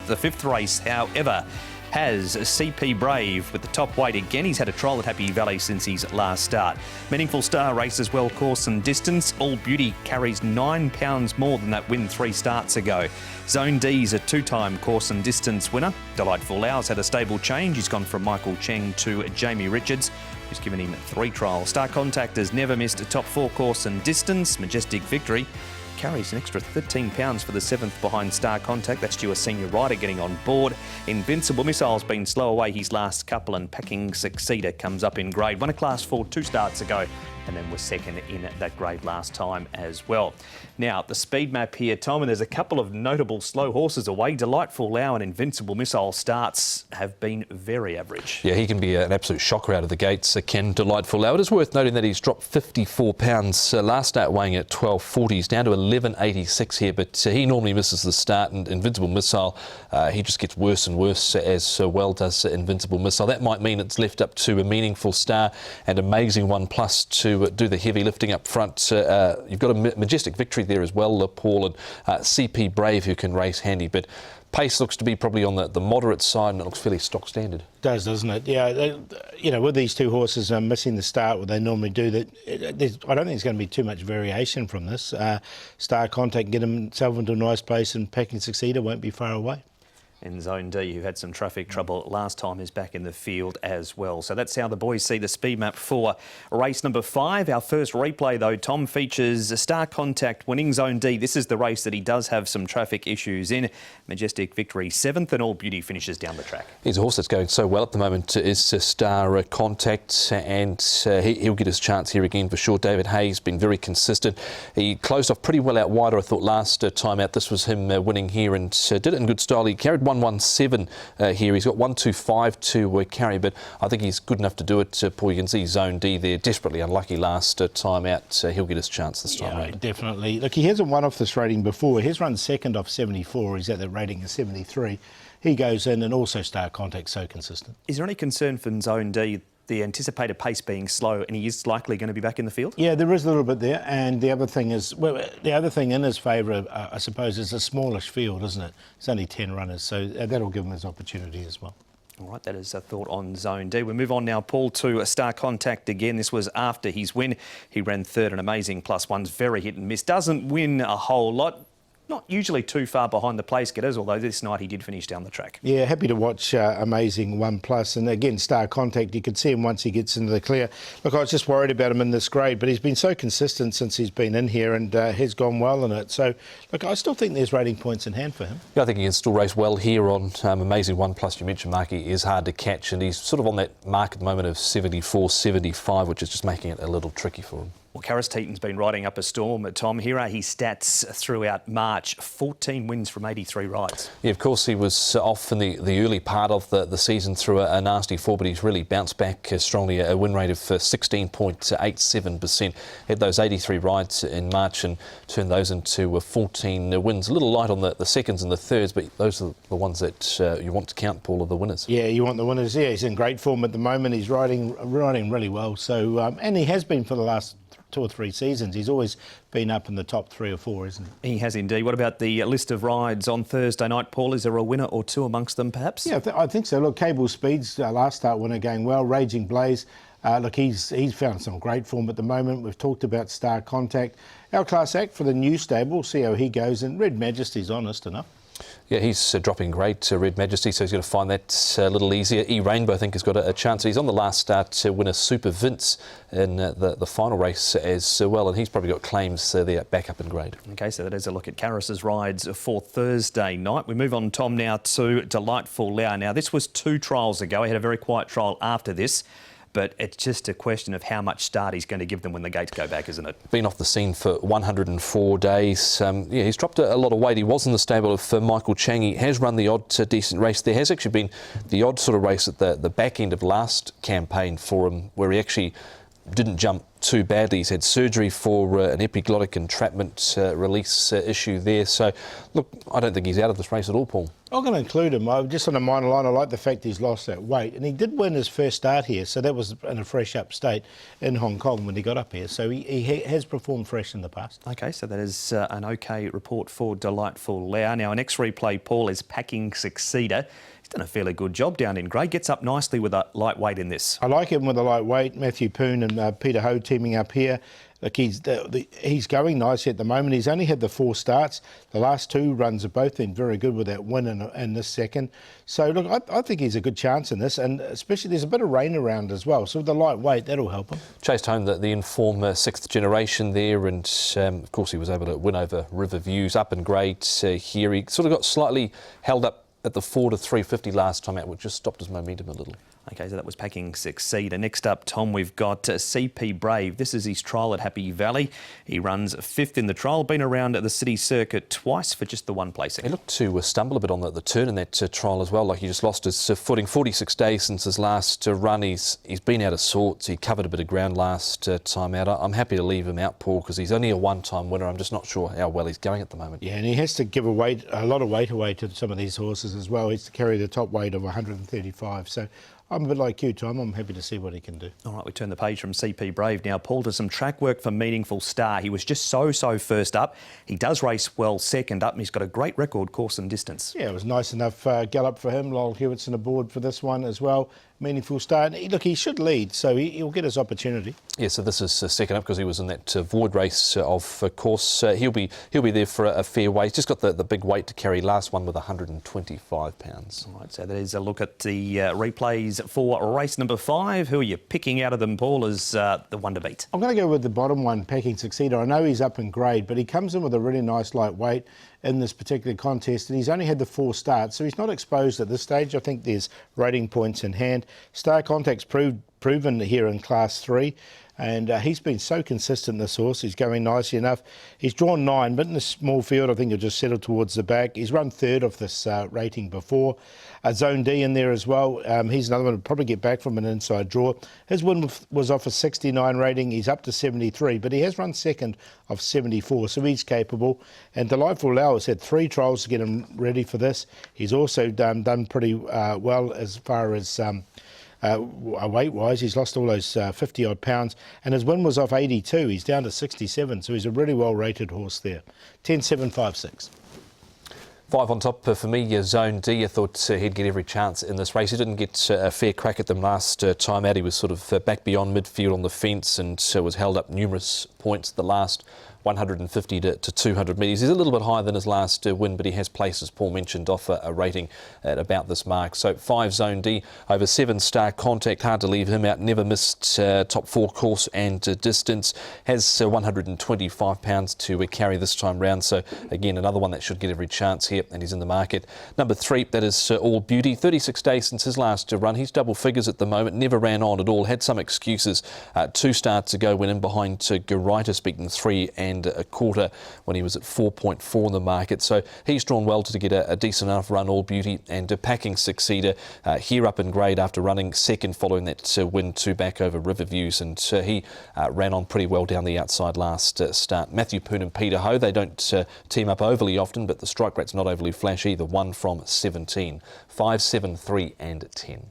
The fifth race, however, has CP Brave with the top weight again. He's had a trial at Happy Valley since his last start. Meaningful Star race as well, course and distance. All Beauty carries £9 more than that win 3 starts ago. Zone D's a 2-time course and distance winner. Delightful Hours had a stable change. He's gone from Michael Cheng to Jamie Richards, who's given him 3 trials. Star Contact has never missed a top 4 course and distance. Majestic Victory carries an extra £13 for the 7th behind Star Contact. That's due a senior rider getting on board. Invincible Missile's been slow away his last couple, and Packing Succeeder comes up in grade. Won a Class 4 2 starts ago and then was second in that grade last time as well. Now, the speed map here, Tom, and there's a couple of notable slow horses away. Delightful Lau and Invincible Missile starts have been very average. Yeah, he can be an absolute shocker out of the gates, Ken. Delightful Lau. It is worth noting that he's dropped 54 pounds last start, weighing at 12.40. He's down to 11.86 here, but he normally misses the start, and Invincible Missile, he just gets worse and worse, as well does Invincible Missile. That might mean it's left up to a Meaningful Star and Amazing 1 Plus to do the heavy lifting up front. You've got a Majestic Victory there as well, Paul, and CP Brave, who can race handy, but pace looks to be probably on the moderate side, and it looks fairly stock standard. It does, doesn't it? Yeah, with these two horses missing the start, what they normally do, I don't think there's going to be too much variation from this. Star Contact get himself into a nice place, and Packing Succeeder won't be far away. And Zone D, who had some traffic trouble last time, is back in the field as well. So that's how the boys see the speed map for race number 5. Our first replay, though, Tom, features Star Contact winning Zone D. This is the race that he does have some traffic issues in. Majestic Victory 7th, and All Beauty finishes down the track. He's a horse that's going so well at the moment, is Star Contact, and he'll get his chance here again for sure. David Hayes been very consistent. He closed off pretty well out wider, I thought, last time out. This was him winning here, and did it in good style. He carried 117 here. He's got 125 to carry, but I think he's good enough to do it. Paul, you can see Zone D there, desperately unlucky last time out. He'll get his chance this time around. Definitely. Look, he hasn't won off this rating before. He's run second off 74. He's at the rating of 73. He goes in, and also Star Contact so consistent. Is there any concern for Zone D, the anticipated pace being slow, and he is likely going to be back in the field? Yeah, there is a little bit there, and the other thing is, the other thing in his favour, I suppose, is a smallish field, isn't it? It's only 10 runners, so that'll give him his opportunity as well. All right, that is a thought on Zone D. We move on now, Paul, to Star Contact again. This was after his win. He ran third, and Amazing +1's very hit and miss. Doesn't win a whole lot. Not usually too far behind the place getters, although this night he did finish down the track. Yeah, happy to watch Amazing 1 Plus. And again, Star Contact, you can see him once he gets into the clear. Look, I was just worried about him in this grade, but he's been so consistent since he's been in here, and has gone well in it. So, look, I still think there's rating points in hand for him. Yeah, I think he can still race well here on Amazing 1 Plus. You mentioned Marky is hard to catch, and he's sort of on that mark at the moment of 74, 75, which is just making it a little tricky for him. Well, Karis Teaton's been riding up a storm. Tom, here are his stats throughout March. 14 wins from 83 rides. Yeah, of course, he was off in the early part of the season through a nasty fall, but he's really bounced back strongly. A win rate of 16.87%. Had those 83 rides in March and turned those into 14 wins. A little light on the seconds and the thirds, but those are the ones that you want to count, Paul, are the winners. Yeah, you want the winners. Yeah, he's in great form at the moment. He's riding really well. So, and he has been for the last 2 or 3 seasons. He's always been up in the top 3 or 4, isn't he? He has indeed. What about the list of rides on Thursday night, Paul? Is there a winner or two amongst them, perhaps? Yeah, I think so. Look, Cable Speed's last start winner going well. Raging Blaze, look, he's found some great form at the moment. We've talked about Star Contact. Our Class Act for the new stable, we'll see how he goes. And Red Majesty's honest enough. Yeah, he's dropping great, Red Majesty, so he's going to find that a little easier. E-Rainbow, I think, has got a chance. He's on the last start to win a Super Vince in the final race as well, and he's probably got claims there back up in grade. OK, so that is a look at Karis's rides for Thursday night. We move on, Tom, now to Delightful Lau. Now, this was 2 trials ago. He had a very quiet trial after this, but it's just a question of how much start he's going to give them when the gates go back, isn't it? Been off the scene for 104 days. Yeah, he's dropped a lot of weight. He was in the stable of Michael Cheng. He has run the odd decent race. There has actually been the odd sort of race at the back end of last campaign for him, where he actually didn't jump too badly. He's had surgery for an epiglottic entrapment release issue there. So, look, I don't think he's out of this race at all, Paul. I'm going to include him. Just on a minor line, I like the fact he's lost that weight. And he did win his first start here, so that was in a fresh up state in Hong Kong when he got up here. So he has performed fresh in the past. OK, so that is an OK report for Delightful Lau. Now, our next replay, Paul, is Packing Succeeder. He's done a fairly good job down in grade. Gets up nicely with a lightweight in this. I like him with a lightweight. Matthew Poon and Peter Ho teaming up here. Look, he's going nicely at the moment. He's only had the 4 starts. The last 2 runs have both been very good with that win in this second. So, look, I think he's a good chance in this, and especially there's a bit of rain around as well. So with the lightweight, that'll help him. Chased home the informed 6th generation there, and of course he was able to win over River Views up in grade here. He sort of got slightly held up at the 4 to 350 last time out, which just stopped his momentum a little. OK, so that was Packing Succeeder. Next up, Tom, we've got CP Brave. This is his trial at Happy Valley. He runs 5th in the trial, been around at the city circuit twice for just the 1 placing. He looked to stumble a bit on the turn in that trial as well, like he just lost his footing. 46 days since his last run. He's been out of sorts. He covered a bit of ground last time out. I'm happy to leave him out, Paul, because he's only a 1-time winner. I'm just not sure how well he's going at the moment. Yeah, and he has to give a lot of weight away to some of these horses as well. He has to carry the top weight of 135. So I'm a bit like you, Tom. I'm happy to see what he can do. All right, we turn the page from CP Brave now, Paul, to some track work for Meaningful Star. He was just so first up. He does race well second up, and he's got a great record course and distance. Yeah, it was nice enough gallop for him. Lyle Hewitson aboard for this one as well. Meaningful Star. Look, he should lead, so he'll get his opportunity. Yeah, so this is second up because he was in that void race of course. He'll be there for a fair weight. He's just got the big weight to carry. Last one with 125 pounds. All right, so that is a look at the replays for race number 5. Who are you picking out of them, Paul, as the one to beat? I'm going to go with the bottom one, Packing Succeeder. I know he's up in grade, but he comes in with a really nice light weight in this particular contest, and he's only had the 4 starts, so he's not exposed at this stage. I think there's rating points in hand. Star Contact's proven here in Class 3, and he's been so consistent, this horse. He's going nicely enough. He's drawn 9, but in a small field, I think he'll just settle towards the back. He's run 3rd of this rating before. Zone D in there as well. He's another one to probably get back from an inside draw. His win was off a 69 rating. He's up to 73, but he has run 2nd of 74, so he's capable. And Delightful Lau has had 3 trials to get him ready for this. He's also done pretty well as far as weight-wise. He's lost all those 50-odd pounds, and his win was off 82. He's down to 67, so he's a really well-rated horse there. 10-7-5-6. 5 on top for me, Zone D. I thought he'd get every chance in this race. He didn't get a fair crack at them last time out. He was sort of back beyond midfield on the fence and was held up numerous points the last 150 to 200 metres. He's a little bit higher than his last win, but he has placed, as Paul mentioned, off a rating at about this mark. So 5 Zone D, over 7 Star Contact, hard to leave him out. Never missed top 4 course and distance. Has 125 pounds to carry this time round. So again, another one that should get every chance here, and he's in the market. Number 3, that is All Beauty. 36 days since his last run. He's double figures at the moment. Never ran on at all. Had some excuses. 2 starts ago, went in behind Goritis, beaten 3 and a quarter when he was at 4.4 in the market. So he's drawn well to get a decent enough run, All Beauty, and Packing Succeeder here up in grade after running 2nd following that win 2 back over River Views, and he ran on pretty well down the outside last start. Matthew Poon and Peter Ho, they don't team up overly often, but the strike rate's not overly flash either. 1 from 17. 5, 7, 3 and 10.